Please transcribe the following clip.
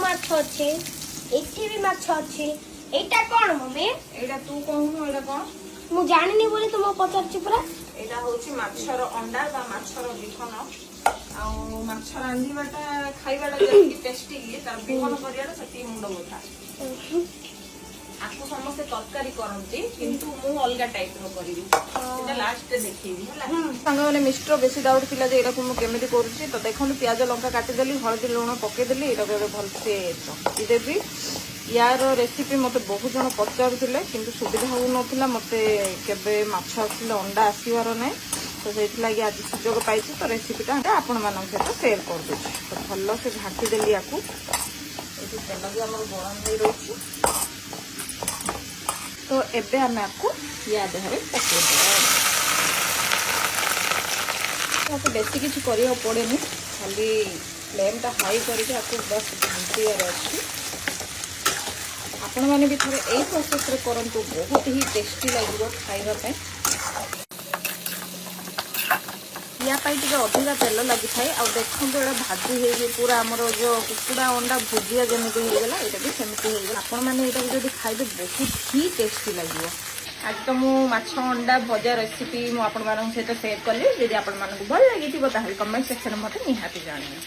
ମାଛ ଅଛି, ଏଠି ବି ମାଛ ଅଛି। ଏଇଟା କଣ ମମି? ଏଇଟା ତୁ କହୁନୁ ଏଇଟା କଣ? ମୁଁ ଜାଣିନି ବୋଲି ତୁମକୁ ପଚାରୁଛି ପୁରା। ଏଇଟା ହଉଛି ମାଛର ଅଣ୍ଡା ବା ମାଛର ବିହନ। ଆଉ ମାଛ ରାନ୍ଧିବାଟା ଖାଇବାଟା ଯେତିକି ଟେଷ୍ଟି ତାର ବିହନ କରିବାଟା ସେତିକି ମୁଣ୍ଡ ବଥା। ଆକୁ ସମସ୍ତେ ତରକାରୀ କରନ୍ତି କିନ୍ତୁ ମୁଁ ଅଲଗା ଟାଇପର କରିବି, ସେଟା ଲାଷ୍ଟରେ ଦେଖେଇବି ହେଲା। ସାଙ୍ଗମାନେ ମିଷ୍ଟର ବେଶୀ ଡାଉଟ୍ ଥିଲା ଯେ ଏଇଟାକୁ ମୁଁ କେମିତି କରୁଛି। ତ ଦେଖନ୍ତୁ ପିଆଜ ଲଙ୍କା କାଟିଦେଲି, ହଳଦୀ ଲୁଣ ପକେଇଦେଲି, ଏଇଟାକୁ ଏବେ ଭଲସେ ଚକଟିଦେବି। ୟାର ରେସିପି ମୋତେ ବହୁତ ଜଣ ପଚାରୁଥିଲେ କିନ୍ତୁ ସୁବିଧା ହେଉନଥିଲା, ମୋତେ କେବେ ମାଛ ଆସିଲେ ଅଣ୍ଡା ଆସିବାର ନାହିଁ। ତ ସେଇଥିଲାଗି ଆଜି ସୁଯୋଗ ପାଇଛି, ତ ରେସିପିଟା ଆପଣମାନଙ୍କ ସହିତ ସେୟାର କରିଦେଉଛି। ତ ଭଲସେ ଘାଣ୍ଟିଦେଲି ୟାକୁ। ଏଠି ତେଲ ବି ଆମର ଗରମ ହେଇ ରହିଛି। ତ ଏବେ ଆମେ ଆକୁ ୟା ଦେହରେ ପକାଇଦେବା। ଆକୁ ବେଶୀ କିଛି କରିବାକୁ ପଡ଼େନି, ଖାଲି ଫ୍ଲେମ୍ଟା ହାଇ କରିକି ଆକୁ ବସ୍ ଘାଣ୍ଟିବାର ଅଛି। ଆପଣମାନେ ବି ଥରେ ଏଇ ପ୍ରୋସେସ୍ରେ କରନ୍ତୁ, ବହୁତ ହି ଟେଷ୍ଟି ଲାଗିବ ଖାଇବା ପାଇଁ। ୟା ପାଇଁ ଟିକେ ଅଧିକା ତେଲ ଲାଗିଥାଏ। ଆଉ ଦେଖନ୍ତୁ ଏଇଟା ଭାଜି ହେଇକି ପୁରା ଆମର ଯେଉଁ କୁକୁଡ଼ା ଅଣ୍ଡା ଭୁଜିଆ ଯେମିତି ହେଇଗଲା, ଏଇଟା ବି ସେମିତି ହେଇଗଲା। ଆପଣମାନେ ଏଇଟାକୁ ଯଦି ଖାଇବେ ବହୁତ ହି ଟେଷ୍ଟି ଲାଗିବ। ଆଜି ତ ମୁଁ ମାଛ ଅଣ୍ଡା ଭଜା ରେସିପି ମୁଁ ଆପଣମାନଙ୍କ ସହିତ ସେୟାର କଲି। ଯଦି ଆପଣମାନଙ୍କୁ ଭଲ ଲାଗିଥିବ ତାହେଲେ କମେଣ୍ଟ ସେକ୍ସନରେ ମୋତେ ନିହାତି ଜଣାଇବେ।